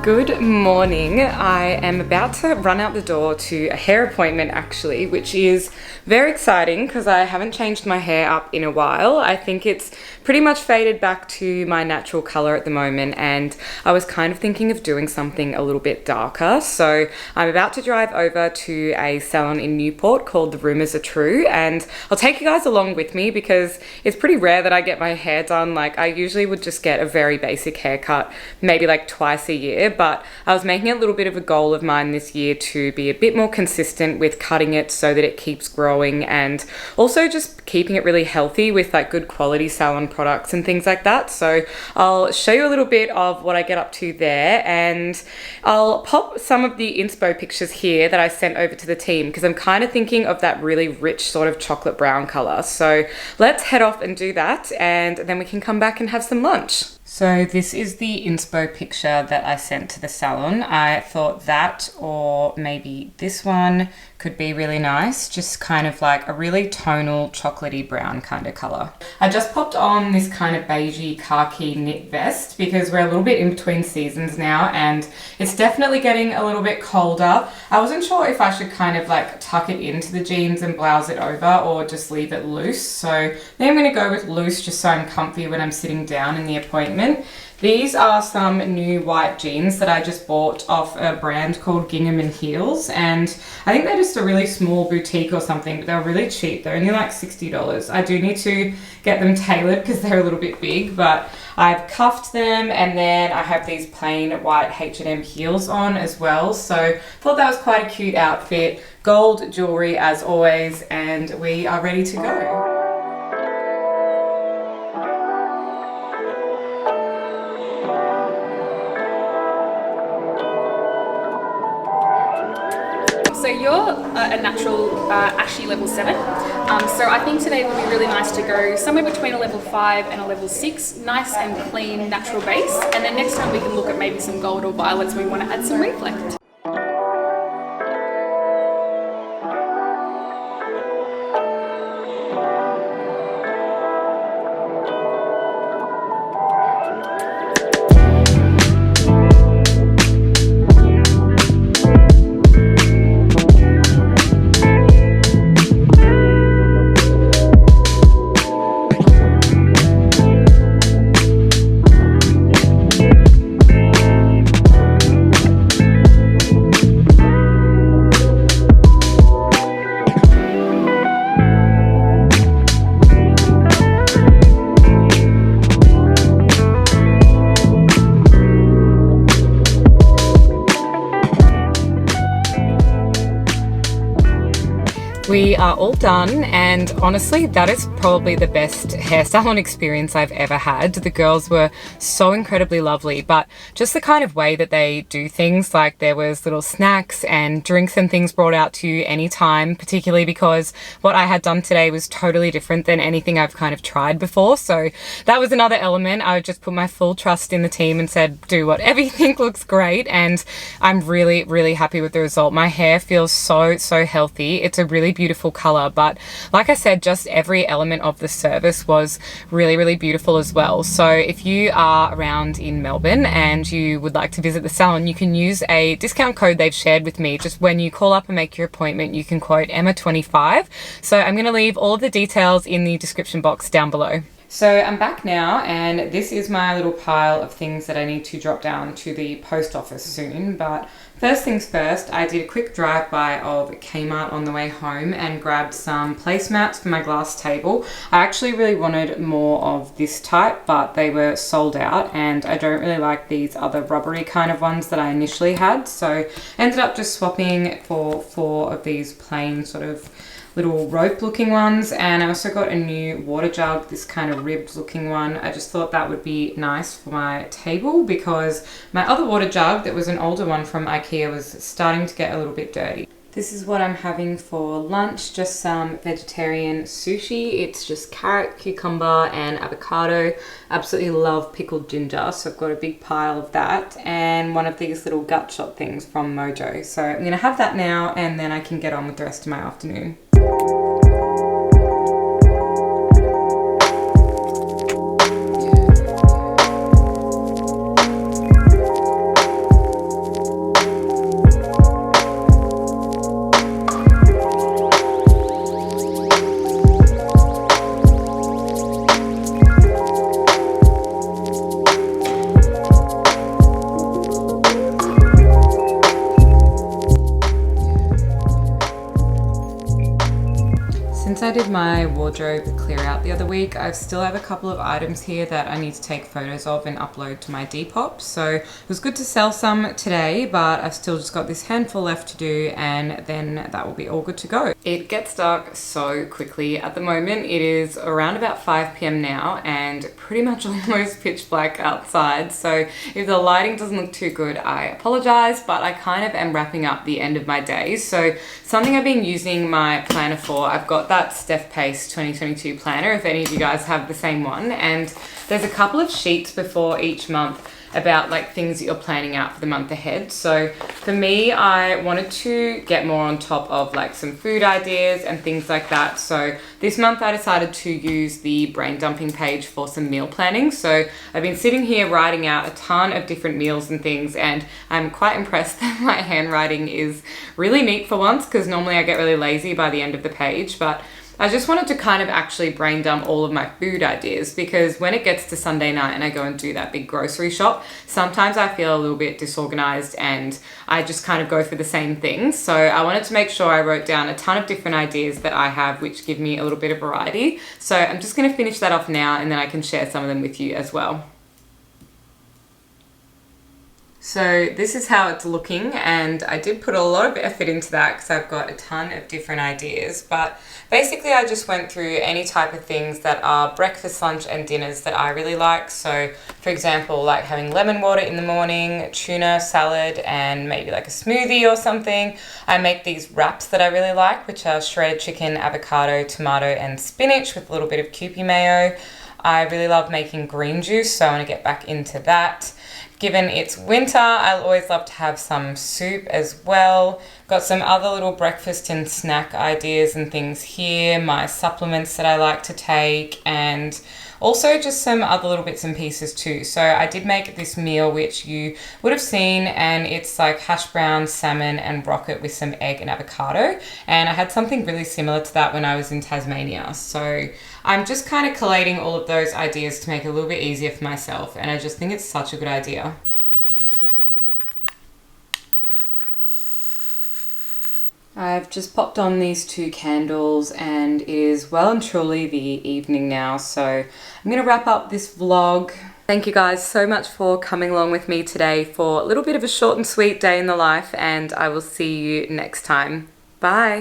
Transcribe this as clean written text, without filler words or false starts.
Good morning. I am about to run out the door to a hair appointment actually, which is very exciting because I haven't changed my hair up in a while. I think it's pretty much faded back to my natural color at the moment, and I was kind of thinking of doing something a little bit darker. So I'm about to drive over to a salon in Newport called The Rumours Are True, and I'll take you guys along with me because it's pretty rare that I get my hair done. Like, I usually would just get a very basic haircut, maybe like twice a year, but I was making a little bit of a goal of mine this year to be a bit more consistent with cutting it so that it keeps growing, and also just keeping it really healthy with like good quality salon products and things like that. So I'll show you a little bit of what I get up to there, and I'll pop some of the inspo pictures here that I sent over to the team because I'm kind of thinking of that really rich sort of chocolate brown color. So let's head off and do that, and then we can come back and have some lunch. So this is the inspo picture that I sent to the salon. I thought that, or maybe this one, could be really nice. Just kind of like a really tonal chocolatey brown kind of color. I just popped on this kind of beigey khaki knit vest because we're a little bit in between seasons now and it's definitely getting a little bit colder. I wasn't sure if I should kind of like tuck it into the jeans and blouse it over or just leave it loose. So I think I'm gonna go with loose just so I'm comfy when I'm sitting down in the appointment. These are some new white jeans that I just bought off a brand called Gingham and Heels, and I think they're just a really small boutique or something, but they're really cheap. They're only like $60. I do need to get them tailored because they're a little bit big, but I've cuffed them, and then I have these plain white H&M heels on as well. So thought that was quite a cute outfit. Gold jewelry as always, and we are ready to go. So you're a natural ashy level 7, so I think today would be really nice to go somewhere between a level 5 and a level 6, nice and clean natural base, and then next time we can look at maybe some gold or violets when we want to add some reflect. We are all done, and honestly that is probably the best hair salon experience I've ever had. The girls were so incredibly lovely, but just the kind of way that they do things, like there was little snacks and drinks and things brought out to you anytime, particularly because what I had done today was totally different than anything I've kind of tried before. So that was another element. I just put my full trust in the team and said, do whatever you think looks great, and I'm really, really happy with the result. My hair feels so healthy. It's a really beautiful color, but like I said, just every element of the service was really beautiful as well. So if you are around in Melbourne and you would like to visit the salon, you can use a discount code they've shared with me. Just when you call up and make your appointment, you can quote Emma25. So I'm going to leave all of the details in the description box down below. So I'm back now, and this is my little pile of things that I need to drop down to the post office soon. But first things first, I did a quick drive-by of Kmart on the way home and grabbed some placemats for my glass table. I actually really wanted more of this type, but they were sold out, and I don't really like these other rubbery kind of ones that I initially had. So ended up just swapping for 4 of these plain sort of little rope looking ones, and I also got a new water jug, this kind of ribbed looking one. I just thought that would be nice for my table because my other water jug that was an older one from IKEA was starting to get a little bit dirty. This is what I'm having for lunch, just some vegetarian sushi. It's just carrot, cucumber and avocado. Absolutely love pickled ginger, so I've got a big pile of that, and one of these little gut shot things from Mojo. So I'm gonna have that now, and then I can get on with the rest of my afternoon. I did my wardrobe clear out the other week, I still have a couple of items here that I need to take photos of and upload to my Depop. So it was good to sell some today, but I've still just got this handful left to do, and then that will be all good to go. It gets dark so quickly at the moment. It is around about 5 p.m. now and pretty much almost pitch black outside. So if the lighting doesn't look too good, I apologize, but I kind of am wrapping up the end of my days. So something I've been using my planner for, I've got that Steph Pace 2022 planner, if any of you guys have the same one, and there's a couple of sheets before each month about like things that you're planning out for the month ahead. So for me, I wanted to get more on top of like some food ideas and things like that. So this month I decided to use the brain dumping page for some meal planning. So I've been sitting here writing out a ton of different meals and things, and I'm quite impressed that my handwriting is really neat for once, because normally I get really lazy by the end of the page. But I just wanted to kind of actually brain dump all of my food ideas, because when it gets to Sunday night and I go and do that big grocery shop, sometimes I feel a little bit disorganized and I just kind of go for the same things. So I wanted to make sure I wrote down a ton of different ideas that I have, which give me a little bit of variety. So I'm just going to finish that off now, and then I can share some of them with you as well. So this is how it's looking, and I did put a lot of effort into that because I've got a ton of different ideas. But basically I just went through any type of things that are breakfast, lunch and dinners that I really like. So for example, like having lemon water in the morning, tuna salad, and maybe like a smoothie or something. I make these wraps that I really like, which are shredded chicken, avocado, tomato and spinach with a little bit of Kewpie mayo. I really love making green juice, so I want to get back into that. Given it's winter, I always love to have some soup as well. Got some other little breakfast and snack ideas and things here, my supplements that I like to take, and also just some other little bits and pieces too. So I did make this meal which you would have seen, and it's like hash brown, salmon and rocket with some egg and avocado. And I had something really similar to that when I was in Tasmania. So I'm just kind of collating all of those ideas to make it a little bit easier for myself, and I just think it's such a good idea. I've just popped on these 2 candles, and it is well and truly the evening now, so I'm going to wrap up this vlog. Thank you guys so much for coming along with me today for a little bit of a short and sweet day in the life, and I will see you next time. Bye!